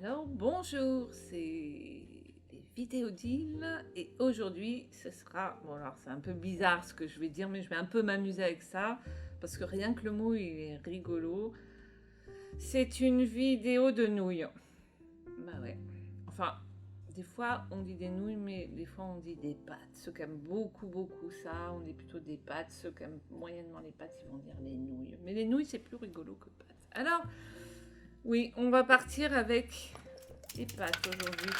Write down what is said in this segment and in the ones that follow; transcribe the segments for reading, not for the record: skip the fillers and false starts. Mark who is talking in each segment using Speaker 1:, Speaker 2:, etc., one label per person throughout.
Speaker 1: Alors bonjour, c'est les vidéos d'Île et aujourd'hui ce sera, bon alors c'est un peu bizarre ce que je vais dire mais je vais un peu m'amuser avec ça parce que rien que le mot il est rigolo. C'est une vidéo de nouilles. Bah ouais, enfin des fois on dit des nouilles mais des fois on dit des pâtes. Ceux qui aiment beaucoup ça, on dit plutôt des pâtes. Ceux qui aiment moyennement les pâtes ils vont dire les nouilles. Mais les nouilles c'est plus rigolo que pâtes. Alors oui, on va partir avec les pâtes aujourd'hui.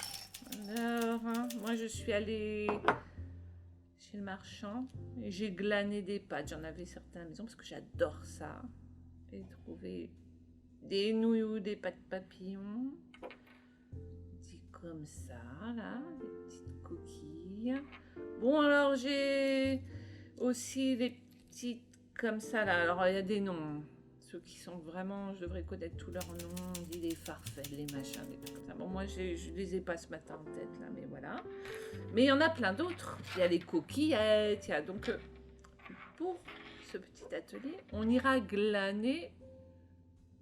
Speaker 1: Alors, moi je suis allée chez le marchand et j'ai glané des pâtes. J'en avais certaines à la maison parce que j'adore ça. J'ai trouvé des nouilles ou des pâtes papillons. Dit comme ça, là, des petites coquilles. Bon, alors j'ai aussi des petites comme ça, là. Alors, il y a des noms. Ceux qui sont vraiment, je devrais connaître tous leurs noms, on dit les farfelles, les machins, des trucs comme ça. Bon, moi, je les ai pas ce matin en tête, là, mais voilà. Mais il y en a plein d'autres. Il y a les coquillettes, il y a donc, pour ce petit atelier, on ira glaner.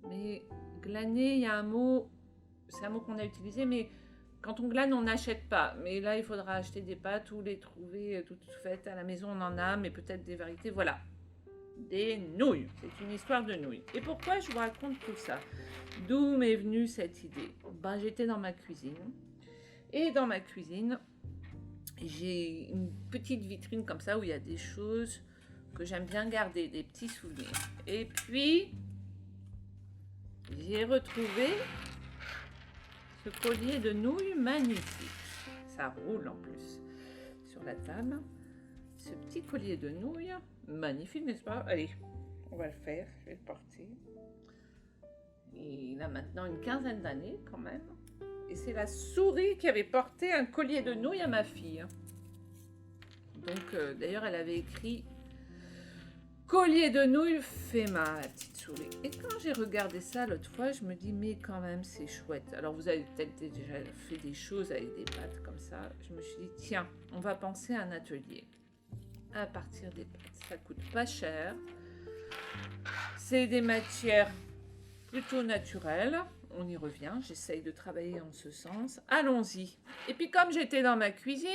Speaker 1: Mais glaner, il y a un mot, c'est un mot qu'on a utilisé, mais quand on glane, on n'achète pas. Mais là, il faudra acheter des pâtes ou les trouver toutes faites à la maison, on en a, mais peut-être des variétés, voilà. Des nouilles. C'est une histoire de nouilles. Et pourquoi je vous raconte tout ça? D'où m'est venue cette idée? Ben, j'étais dans ma cuisine. Et dans ma cuisine, j'ai une petite vitrine comme ça où il y a des choses que j'aime bien garder, des petits souvenirs. Et puis, j'ai retrouvé ce collier de nouilles magnifique. Ça roule en plus sur la table. Ce petit collier de nouilles, magnifique, n'est-ce pas? Allez, on va le faire, je vais le porter. Il a maintenant une quinzaine d'années quand même. Et c'est la souris qui avait porté un collier de nouilles à ma fille. Donc d'ailleurs elle avait écrit collier de nouilles Fema, la petite souris. Et quand j'ai regardé ça l'autre fois, je me dis mais quand même c'est chouette. Alors vous avez peut-être déjà fait des choses avec des pâtes comme ça. Je me suis dit tiens, on va penser à un atelier. À partir des pâtes, ça coûte pas cher. C'est des matières plutôt naturelles. On y revient, j'essaye de travailler en ce sens. Allons-y. Et puis comme j'étais dans ma cuisine,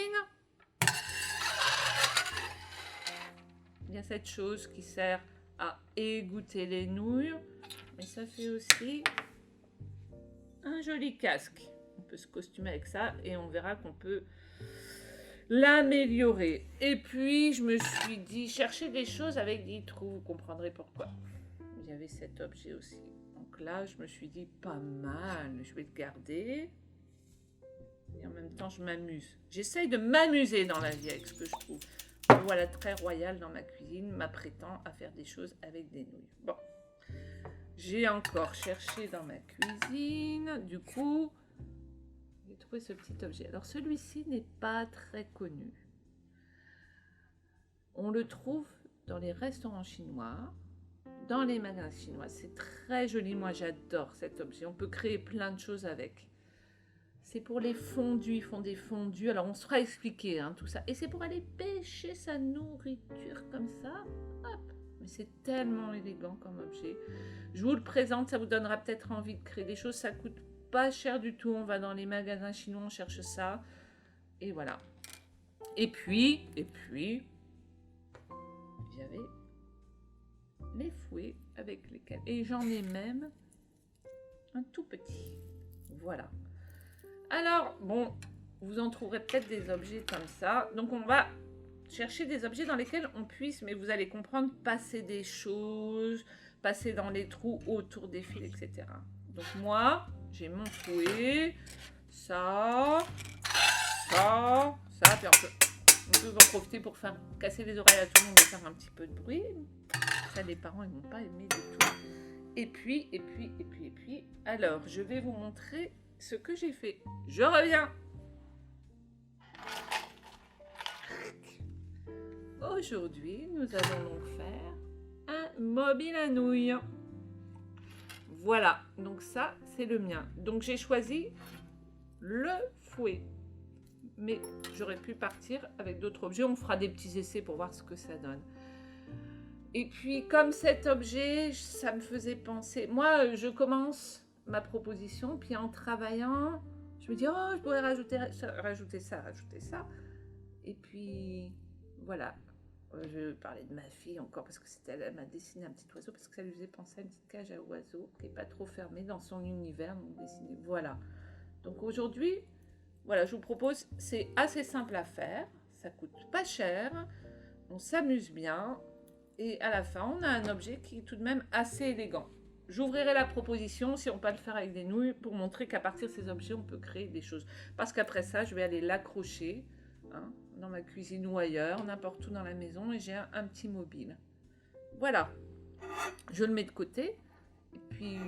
Speaker 1: il y a cette chose qui sert à égoutter les nouilles. Mais ça fait aussi un joli casque. On peut se costumer avec ça et on verra qu'on peut l'améliorer. Et puis je me suis dit chercher des choses avec des trous, vous comprendrez pourquoi. Il y avait cet objet aussi. Donc là je me suis dit pas mal, je vais le garder. Et en même temps je m'amuse. J'essaye de m'amuser dans la vie avec ce que je trouve. Me voilà très royale dans ma cuisine, m'apprêtant à faire des choses avec des nouilles. Bon, j'ai encore cherché dans ma cuisine. Du coup, j'ai trouvé ce petit objet. Alors celui-ci n'est pas très connu. On le trouve dans les restaurants chinois, dans les magasins chinois. C'est très joli, moi j'adore cet objet. On peut créer plein de choses avec. C'est pour les fondus, ils font des fondus. Alors on se fera expliquer tout ça. Et c'est pour aller pêcher sa nourriture comme ça. Hop. Mais c'est tellement élégant comme objet. Je vous le présente, ça vous donnera peut-être envie de créer des choses. Ça coûte pas cher du tout. On va dans les magasins chinois, on cherche ça. Et voilà. Et puis, j'avais les fouets avec lesquels. Et j'en ai même un tout petit. Voilà. Alors, bon, vous en trouverez peut-être des objets comme ça. Donc, on va chercher des objets dans lesquels on puisse, mais vous allez comprendre, passer des choses, passer dans les trous autour des fils, etc. Donc, moi, j'ai mon fouet, ça, puis on peut en profiter pour faire casser les oreilles à tout le monde et faire un petit peu de bruit. Ça, les parents, ils n'ont pas aimé du tout. Et puis, alors, je vais vous montrer ce que j'ai fait. Je reviens. Aujourd'hui, nous allons donc faire un mobile à nouilles. Voilà, donc ça, c'est le mien. Donc j'ai choisi le fouet. Mais j'aurais pu partir avec d'autres objets. On fera des petits essais pour voir ce que ça donne. Et puis, comme cet objet, ça me faisait penser... Moi, je commence ma proposition, puis en travaillant, je me dis, oh, je pourrais rajouter ça. Et puis, voilà. Je parlais de ma fille encore parce que elle m'a dessiné un petit oiseau parce que ça lui faisait penser à une petite cage à oiseaux qui n'est pas trop fermée dans son univers. Donc dessiné. Voilà. Donc aujourd'hui, voilà, je vous propose, c'est assez simple à faire, ça coûte pas cher, on s'amuse bien et à la fin, on a un objet qui est tout de même assez élégant. J'ouvrirai la proposition si on peut le faire avec des nouilles pour montrer qu'à partir de ces objets, on peut créer des choses. Parce qu'après ça, je vais aller l'accrocher dans ma cuisine ou ailleurs, n'importe où dans la maison, et j'ai un petit mobile. Voilà, je le mets de côté, et puis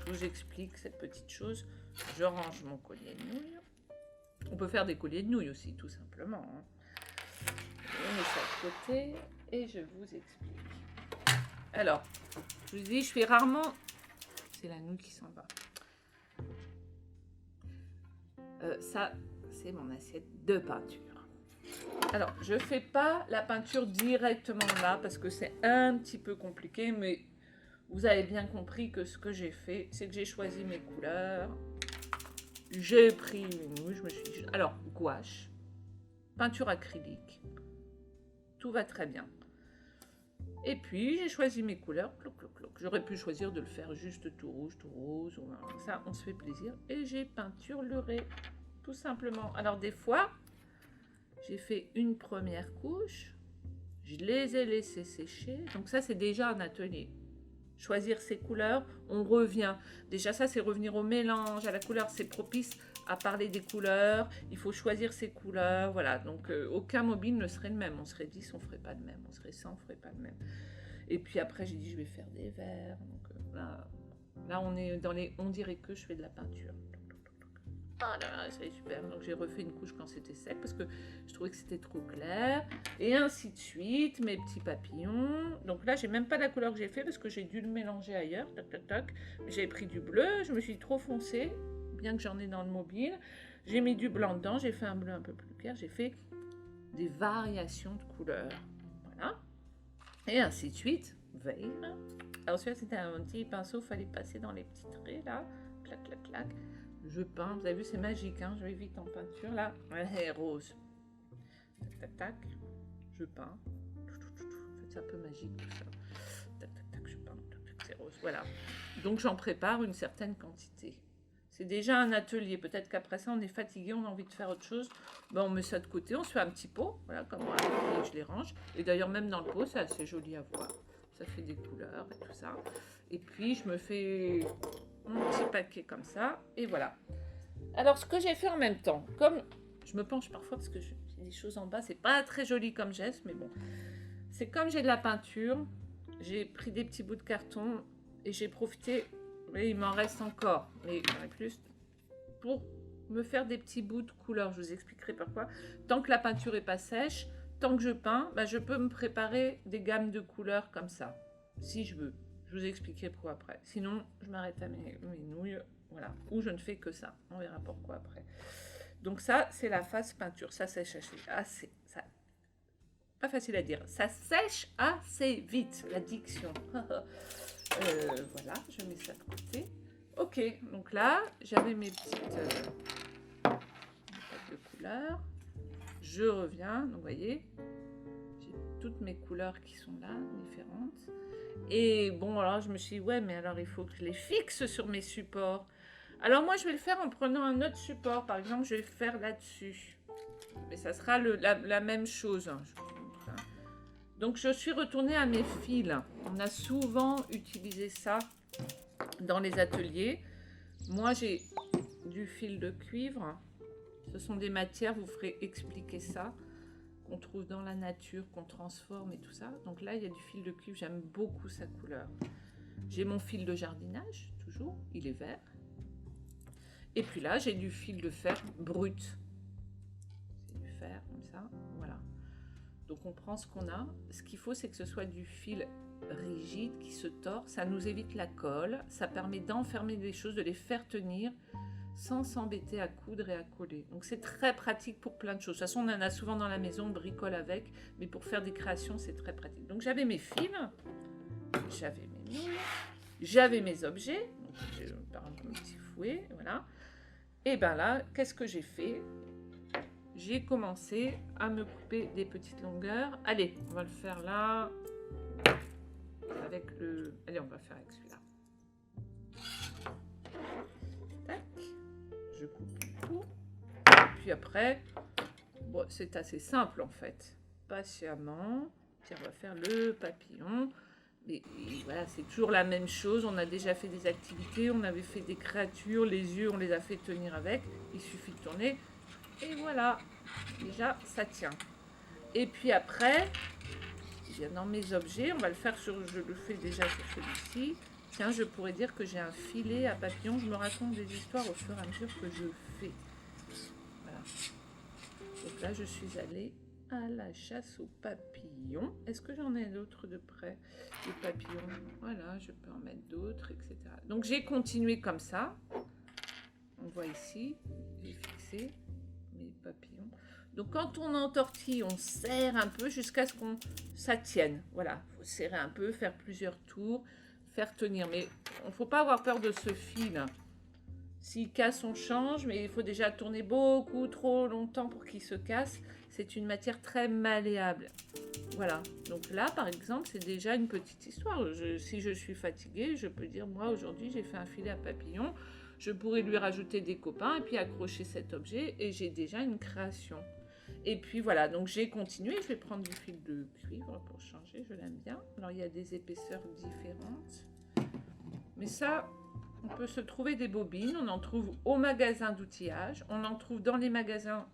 Speaker 1: je vous explique cette petite chose. Je range mon collier de nouilles. On peut faire des colliers de nouilles aussi, tout simplement. Je mets ça de côté, et je vous explique. Alors, je vous dis, je fais rarement... C'est la nouille qui s'en va. Ça, c'est mon assiette de peinture. Alors, je ne fais pas la peinture directement là, parce que c'est un petit peu compliqué, mais vous avez bien compris que ce que j'ai fait, c'est que j'ai choisi mes couleurs. J'ai pris une nouille, je me suis dit... Alors, gouache, peinture acrylique, tout va très bien. Et puis, j'ai choisi mes couleurs. J'aurais pu choisir de le faire juste tout rouge, tout rose. Ça, on se fait plaisir. Et j'ai peinturluré, tout simplement. Alors, des fois, j'ai fait une première couche. Je les ai laissées sécher. Donc ça, c'est déjà un atelier. Choisir ses couleurs, on revient. Déjà, ça, c'est revenir au mélange, à la couleur. C'est propice à parler des couleurs. Il faut choisir ses couleurs. Voilà, donc aucun mobile ne serait le même. On serait 10, on ne ferait pas le même. On serait 100, on ne ferait pas le même. Et puis après, j'ai dit, je vais faire des verres. Donc là, on est dans les... On dirait que je fais de la peinture. Ah là là, c'est super. Donc j'ai refait une couche quand c'était sec parce que je trouvais que c'était trop clair. Et ainsi de suite, mes petits papillons. Donc là, j'ai même pas la couleur que j'ai fait parce que j'ai dû le mélanger ailleurs. Toc, toc, toc. J'avais pris du bleu, je me suis dit trop foncé, bien que j'en ai dans le mobile. J'ai mis du blanc dedans, j'ai fait un bleu un peu plus clair. J'ai fait des variations de couleurs. Voilà. Et ainsi de suite. Vert. Alors celui-là, c'était un petit pinceau, il fallait passer dans les petits traits là. Clac, clac, clac. Je peins, vous avez vu, c'est magique, hein, je vais vite en peinture, là, ouais, rose. Tac, tac, tac, je peins. En fait, c'est un peu magique tout ça. Tac, tac, tac, je peins, tac, tac, c'est rose, voilà. Donc, j'en prépare une certaine quantité. C'est déjà un atelier, peut-être qu'après ça, on est fatigué, on a envie de faire autre chose. Ben, on met ça de côté, on se fait un petit pot, voilà, comme moi, je les range. Et d'ailleurs, même dans le pot, c'est assez joli à voir. Ça fait des couleurs et tout ça. Et puis, je me fais... un petit paquet comme ça, et voilà. Alors, ce que j'ai fait en même temps, comme je me penche parfois parce que j'ai des choses en bas, c'est pas très joli comme geste, mais bon, c'est comme j'ai de la peinture, j'ai pris des petits bouts de carton et j'ai profité, et il m'en reste encore, mais en plus, pour me faire des petits bouts de couleur. Je vous expliquerai pourquoi. Tant que la peinture est pas sèche, tant que je peins, bah, je peux me préparer des gammes de couleurs comme ça, si je veux. Je vous expliquerai pourquoi après. Sinon, je m'arrête à mes nouilles, voilà. Ou je ne fais que ça. On verra pourquoi après. Donc ça, c'est la phase peinture. Ça sèche assez... Ça, pas facile à dire. Ça sèche assez vite, la diction. Voilà, je mets ça de côté. Ok, donc là, j'avais mes petites de couleurs. Je reviens, donc vous voyez, j'ai toutes mes couleurs qui sont là, différentes. Et bon, alors je me suis dit, ouais, mais alors il faut que je les fixe sur mes supports. Alors moi, je vais le faire en prenant un autre support. Par exemple, je vais faire là-dessus. Mais ça sera la même chose. Hein, je vous montre, hein. Donc, je suis retournée à mes fils. On a souvent utilisé ça dans les ateliers. Moi, j'ai du fil de cuivre. Ce sont des matières, vous ferez expliquer ça, qu'on trouve dans la nature, qu'on transforme et tout ça. Donc là, il y a du fil de cuivre, j'aime beaucoup sa couleur. J'ai mon fil de jardinage, toujours, il est vert. Et puis là, j'ai du fil de fer brut. C'est du fer, comme ça, voilà. Donc on prend ce qu'on a. Ce qu'il faut, c'est que ce soit du fil rigide, qui se tord. Ça nous évite la colle, ça permet d'enfermer des choses, de les faire tenir, sans s'embêter à coudre et à coller. Donc c'est très pratique pour plein de choses. De toute façon, on en a souvent dans la maison, on bricole avec, mais pour faire des créations, c'est très pratique. Donc j'avais mes fils, j'avais mes nouilles, j'avais mes objets. par un petit fouet, voilà. Et ben là, qu'est-ce que j'ai fait? J'ai commencé à me couper des petites longueurs. Allez, on va le faire là. Avec le... Allez, on va faire avec celui-là. Tac. Je coupe tout. Puis après, bon, c'est assez simple en fait. Patiemment. Puis on va faire le papillon. Et voilà, c'est toujours la même chose. On a déjà fait des activités, on avait fait des créatures, les yeux, on les a fait tenir avec. Il suffit de tourner. Et voilà, déjà, ça tient. Et puis après, bien dans mes objets, on va le faire sur, je le fais déjà sur celui-ci. Tiens, je pourrais dire que j'ai un filet à papillon. Je me raconte des histoires au fur et à mesure que je fais. Voilà. Donc là, je suis allée à la chasse aux papillons. Est-ce que j'en ai d'autres de près? Des papillons. Voilà, je peux en mettre d'autres, etc. Donc j'ai continué comme ça. On voit ici, j'ai fixé mes papillons. Donc quand on entortille, on serre un peu jusqu'à ce qu'on ça tienne. Voilà, il faut serrer un peu, faire plusieurs tours, faire tenir. Mais il ne faut pas avoir peur de ce fil. S'il casse, on change, mais il faut déjà tourner beaucoup trop longtemps pour qu'il se casse. C'est une matière très malléable. Voilà, donc là par exemple, c'est déjà une petite histoire. Si je suis fatiguée, je peux dire, moi aujourd'hui j'ai fait un filet à papillon. Je pourrais lui rajouter des copains et puis accrocher cet objet et j'ai déjà une création. Et puis voilà, donc j'ai continué. Je vais prendre du fil de cuivre pour changer, je l'aime bien. Alors il y a des épaisseurs différentes. Mais ça, on peut se trouver des bobines. On en trouve au magasin d'outillage. On en trouve dans les magasins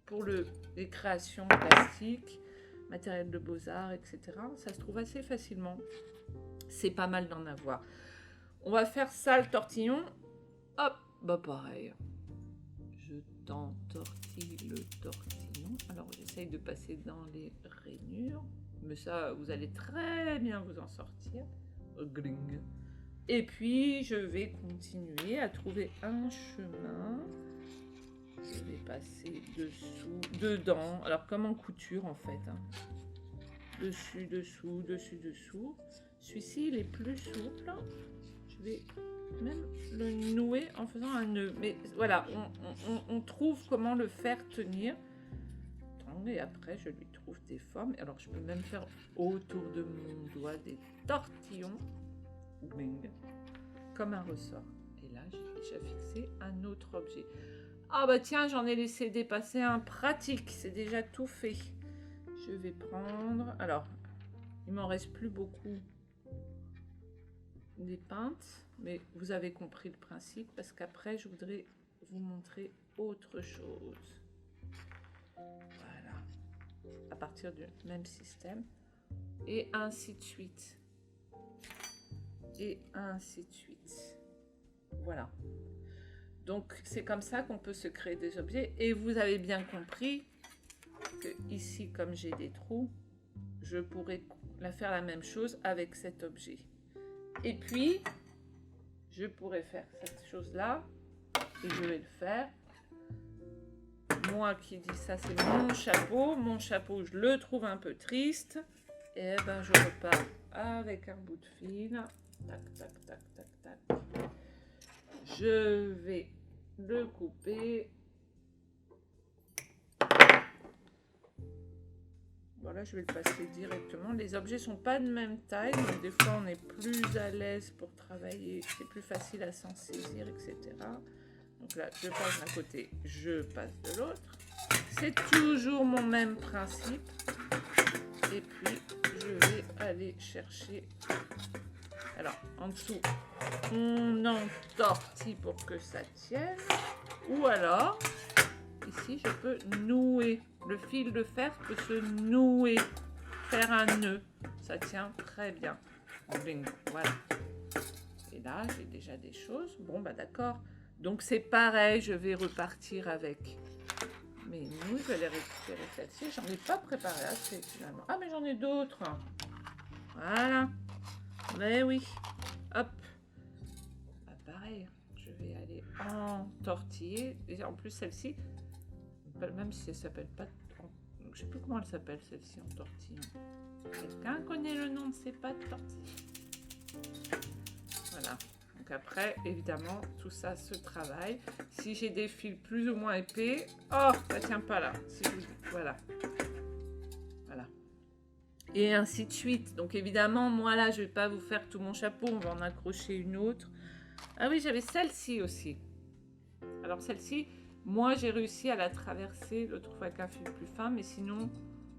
Speaker 1: pour les créations plastiques, matériel de beaux-arts, etc. Ça se trouve assez facilement. C'est pas mal d'en avoir. On va faire ça, le tortillon. Hop, bah pareil. Je t'entortille le tortillon. Alors, j'essaye de passer dans les rainures. Mais ça, vous allez très bien vous en sortir. Gling. Et puis, je vais continuer à trouver un chemin. Je vais passer dessous, dedans. Alors, comme en couture, en fait. Hein. Dessus, dessous, dessus, dessous. Celui-ci, il est plus souple. Je vais même le nouer en faisant un nœud. Mais voilà, on trouve comment le faire tenir. Et après, je lui trouve des formes. Alors, je peux même faire autour de mon doigt des tortillons. Bing. Comme un ressort. Et là, j'ai déjà fixé un autre objet. Ah bah tiens, j'en ai laissé dépasser un pratique. C'est déjà tout fait. Je vais prendre... Alors, il m'en reste plus beaucoup des pintes. Mais vous avez compris le principe. Parce qu'après, je voudrais vous montrer autre chose. Voilà. À partir du même système. Et ainsi de suite. Et ainsi de suite. Voilà. Donc, c'est comme ça qu'on peut se créer des objets. Et vous avez bien compris que ici, comme j'ai des trous, je pourrais faire la même chose avec cet objet. Et puis, je pourrais faire cette chose-là. Et je vais le faire. Moi qui dis ça, c'est mon chapeau. Mon chapeau, je le trouve un peu triste. Et ben, je repars avec un bout de fil. Tac, tac, tac, tac, tac. Je vais le couper. Voilà, je vais le passer directement. Les objets sont pas de même taille, donc des fois on est plus à l'aise pour travailler. C'est plus facile à s'en saisir, etc. Donc là, je passe d'un côté, je passe de l'autre. C'est toujours mon même principe. Et puis, je vais aller chercher... Alors, en dessous, on entortille pour que ça tienne. Ou alors, ici, je peux nouer. Le fil de fer peut se nouer, faire un nœud. Ça tient très bien. Bing, voilà. Et là, j'ai déjà des choses. Bon, bah d'accord. Donc, c'est pareil, je vais repartir avec mes nouilles. Je vais les récupérer celle-ci. J'en ai pas préparé assez, finalement. Ah, mais j'en ai d'autres. Voilà. Mais oui, hop. Bah, pareil, je vais aller entortiller. Et en plus, celle-ci, même si elle s'appelle pas... Je sais plus comment elle s'appelle, celle-ci, en tortille. Quelqu'un connaît le nom de ces pâtes tortillées? Voilà. Donc après, évidemment, tout ça se travaille. Si j'ai des fils plus ou moins épais, oh, ça tient pas là. Si je vous dis, voilà. Voilà. Et ainsi de suite. Donc évidemment, moi là, je vais pas vous faire tout mon chapeau. On va en accrocher une autre. Ah oui, j'avais celle-ci aussi. Alors celle-ci, moi j'ai réussi à la traverser l'autre fois avec un fil plus fin, mais sinon,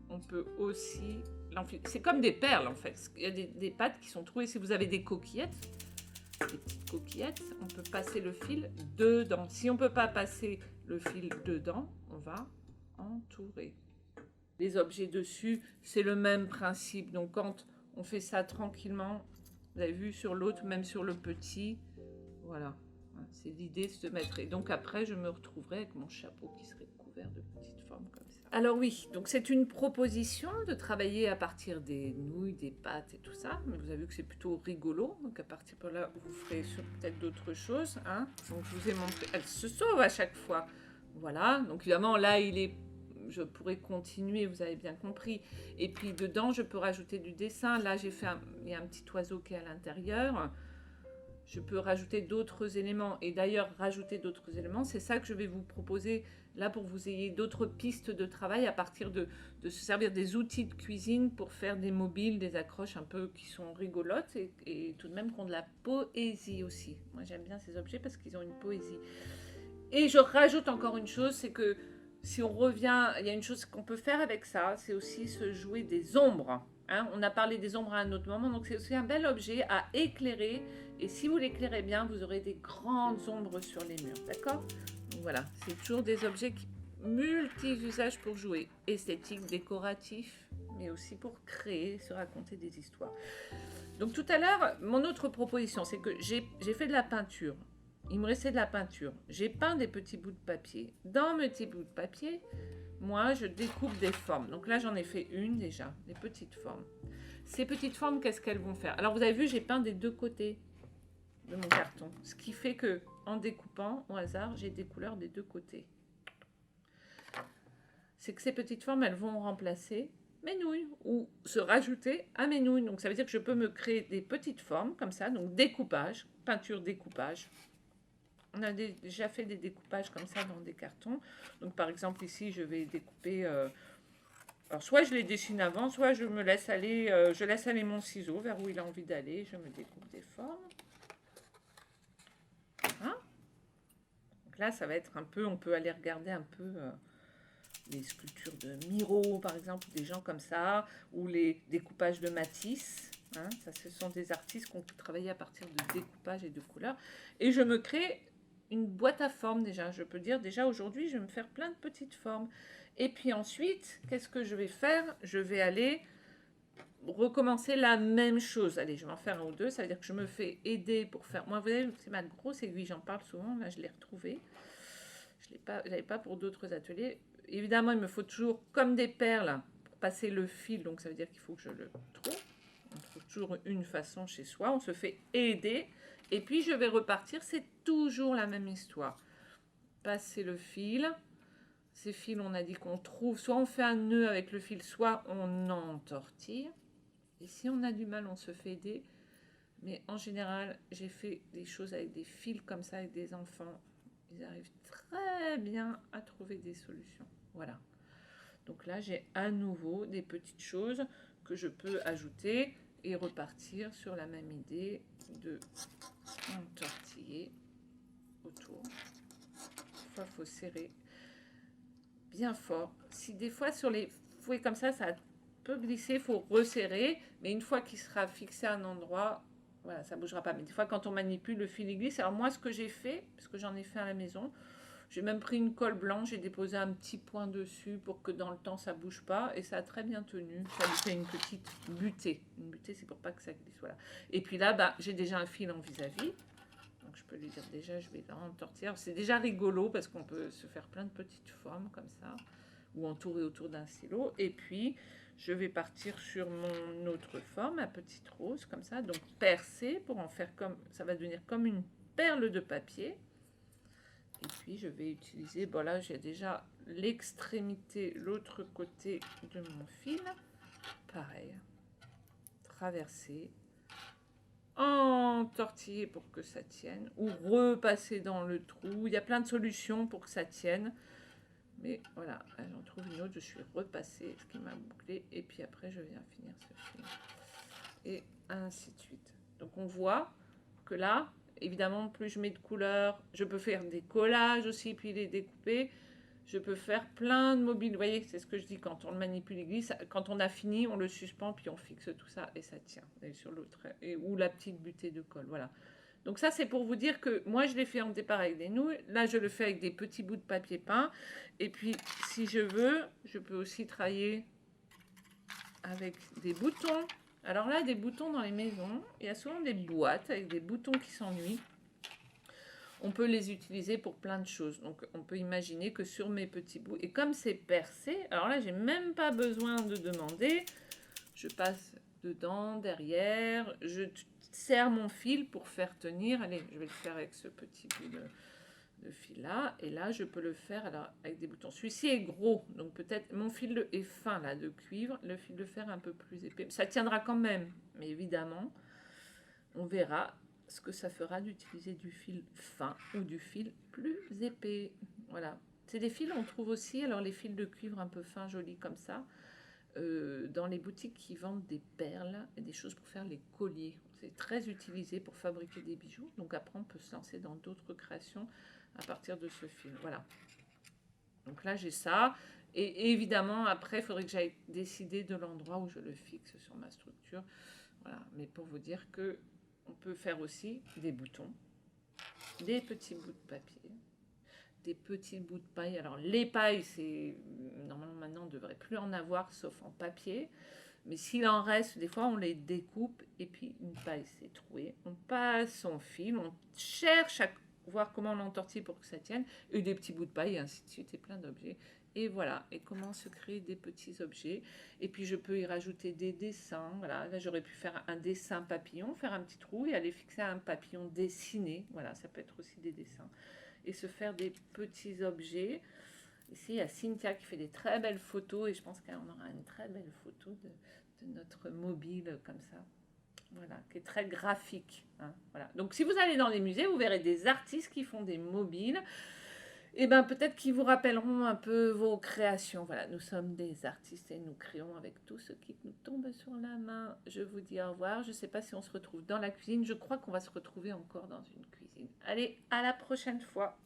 Speaker 1: on peut aussi l'enfiler. C'est comme des perles en fait. Il y a des pattes qui sont trouées. Si vous avez des coquillettes, des petites coquillettes, on peut passer le fil dedans. Si on ne peut pas passer le fil dedans, on va entourer. Les objets dessus, c'est le même principe. Donc quand on fait ça tranquillement, vous avez vu sur l'autre, même sur le petit, voilà. C'est l'idée de se mettre. Et donc après, je me retrouverai avec mon chapeau qui serait couvert de petites formes comme ça. Alors oui, donc c'est une proposition de travailler à partir des nouilles, des pâtes et tout ça. Mais vous avez vu que c'est plutôt rigolo. Donc à partir de là, vous ferez sur peut-être d'autres choses. Hein. Donc je vous ai montré. Elle se sauve à chaque fois. Voilà. Donc évidemment, là, je pourrais continuer, vous avez bien compris. Et puis dedans, je peux rajouter du dessin. Là, il y a un petit oiseau qui est à l'intérieur. Je peux rajouter d'autres éléments. Et d'ailleurs, rajouter d'autres éléments, c'est ça que je vais vous proposer là pour que vous ayez d'autres pistes de travail à partir de se servir des outils de cuisine pour faire des mobiles, des accroches un peu qui sont rigolotes et tout de même qui ont de la poésie aussi. Moi, j'aime bien ces objets parce qu'ils ont une poésie. Et je rajoute encore une chose, c'est que si on revient, il y a une chose qu'on peut faire avec ça, c'est aussi se jouer des ombres. Hein, on a parlé des ombres à un autre moment, donc c'est aussi un bel objet à éclairer. Et si vous l'éclairez bien, vous aurez des grandes ombres sur les murs, d'accord? Donc voilà, c'est toujours des objets multi-usages pour jouer. Esthétique, décoratif, mais aussi pour créer, se raconter des histoires. Donc tout à l'heure, mon autre proposition, c'est que j'ai fait de la peinture. Il me restait de la peinture. J'ai peint des petits bouts de papier. Dans mes petits bouts de papier, moi, je découpe des formes. Donc là, j'en ai fait une déjà, des petites formes. Ces petites formes, qu'est-ce qu'elles vont faire? Alors, vous avez vu, j'ai peint des deux côtés de mon carton. Ce qui fait que, en découpant, au hasard, j'ai des couleurs des deux côtés. C'est que ces petites formes, elles vont remplacer mes nouilles ou se rajouter à mes nouilles. Donc, ça veut dire que je peux me créer des petites formes comme ça. Donc, découpage, peinture, découpage. On a déjà fait des découpages comme ça dans des cartons. Donc, par exemple, ici, je vais découper... alors, soit je les dessine avant, soit je me laisse aller... je laisse aller mon ciseau vers où il a envie d'aller. Je me découpe des formes. Hein? Donc là, ça va être un peu... On peut aller regarder un peu les sculptures de Miro, par exemple, des gens comme ça, ou les découpages de Matisse. Hein? Ça, ce sont des artistes qui ont travaillé à partir de découpage et de couleurs. Et je me crée... une boîte à formes déjà, je peux dire déjà aujourd'hui je vais me faire plein de petites formes et puis ensuite qu'est-ce que je vais faire, je vais aller recommencer la même chose, allez je vais en faire un ou deux, ça veut dire que je me fais aider pour faire, moi vous voyez c'est ma grosse aiguille, j'en parle souvent, là je l'ai retrouvée, je l'avais pas pour d'autres ateliers, évidemment il me faut toujours comme des perles pour passer le fil, donc ça veut dire qu'il faut que je le trouve, on trouve toujours une façon chez soi, on se fait aider. Et puis, je vais repartir. C'est toujours la même histoire. Passer le fil. Ces fils, on a dit qu'on trouve. Soit on fait un nœud avec le fil, soit on entortille. Et si on a du mal, on se fait aider. Mais en général, j'ai fait des choses avec des fils comme ça, avec des enfants. Ils arrivent très bien à trouver des solutions. Voilà. Donc là, j'ai à nouveau des petites choses que je peux ajouter et repartir sur la même idée de entortiller autour. Des fois, il faut serrer bien fort. Si des fois sur les fouets comme ça peut glisser, il faut resserrer. Mais une fois qu'il sera fixé à un endroit, voilà, ça ne bougera pas. Mais des fois, quand on manipule, le fil glisse. Alors moi, ce que j'ai fait, parce que j'en ai fait à la maison, j'ai même pris une colle blanche, j'ai déposé un petit point dessus pour que dans le temps, ça ne bouge pas. Et ça a très bien tenu. Ça lui fait une petite butée. Une butée, c'est pour pas que ça glisse. Voilà. Et puis là, bah, j'ai déjà un fil en vis-à-vis. Donc je peux lui dire déjà, je vais l'entortiller. C'est déjà rigolo parce qu'on peut se faire plein de petites formes comme ça. Ou entourer autour d'un stylo. Et puis, je vais partir sur mon autre forme, ma petite rose, comme ça. Donc percer pour en faire comme... Ça va devenir comme une perle de papier. Et puis, je vais utiliser... Bon, là, j'ai déjà l'extrémité, l'autre côté de mon fil. Pareil. Traverser. entortiller pour que ça tienne, ou repasser dans le trou. Il y a plein de solutions pour que ça tienne. Mais voilà, là, j'en trouve une autre, je suis repassée, ce qui m'a bouclé, et puis après je viens finir ce fil. Et ainsi de suite. Donc on voit que là, évidemment, plus je mets de couleurs, je peux faire des collages aussi, puis les découper. Je peux faire plein de mobiles. Vous voyez, c'est ce que je dis quand on le manipule glisse. Quand on a fini, on le suspend, puis on fixe tout ça et ça tient. Et sur l'autre, ou la petite butée de colle. Voilà. Donc ça, c'est pour vous dire que moi, je l'ai fait en départ avec des nouilles. Là, je le fais avec des petits bouts de papier peint. Et puis, si je veux, je peux aussi travailler avec des boutons. Alors là, des boutons dans les maisons, il y a souvent des boîtes avec des boutons qui s'ennuient. On peut les utiliser pour plein de choses. Donc, on peut imaginer que sur mes petits bouts, et comme c'est percé, alors là, j'ai même pas besoin de demander. Je passe dedans, derrière, je serre mon fil pour faire tenir. Allez, je vais le faire avec ce petit bout de fil là. Et là, je peux le faire alors, avec des boutons. Celui-ci est gros, donc peut-être mon fil est fin là, de cuivre. Le fil de fer un peu plus épais. Ça tiendra quand même, mais évidemment, on verra ce que ça fera d'utiliser du fil fin ou du fil plus épais. Voilà. C'est des fils, on trouve aussi, alors les fils de cuivre un peu fins, jolis comme ça, dans les boutiques qui vendent des perles et des choses pour faire les colliers. C'est très utilisé pour fabriquer des bijoux. Donc après, on peut se lancer dans d'autres créations à partir de ce fil. Voilà. Donc là, j'ai ça. Et évidemment, après, il faudrait que j'aille décider de l'endroit où je le fixe sur ma structure. Voilà. Mais pour vous dire que on peut faire aussi des boutons, des petits bouts de papier, des petits bouts de paille. Alors les pailles, c'est normalement maintenant on ne devrait plus en avoir sauf en papier. Mais s'il en reste, des fois on les découpe et puis une paille s'est trouée. On passe son fil, on cherche à voir comment on l'entortille pour que ça tienne, et des petits bouts de paille et ainsi de suite et plein d'objets. Et voilà, et comment se créer des petits objets. Et puis je peux y rajouter des dessins. Voilà, là j'aurais pu faire un dessin papillon, faire un petit trou et aller fixer un papillon dessiné. Voilà, ça peut être aussi des dessins. Et se faire des petits objets. Ici, il y a Cynthia qui fait des très belles photos et je pense qu'on aura une très belle photo de notre mobile comme ça. Voilà, qui est très graphique. Hein, voilà. Donc si vous allez dans les musées, vous verrez des artistes qui font des mobiles. Et bien peut-être qu'ils vous rappelleront un peu vos créations. Voilà, nous sommes des artistes et nous créons avec tout ce qui nous tombe sur la main. Je vous dis au revoir. Je ne sais pas si on se retrouve dans la cuisine. Je crois qu'on va se retrouver encore dans une cuisine. Allez, à la prochaine fois.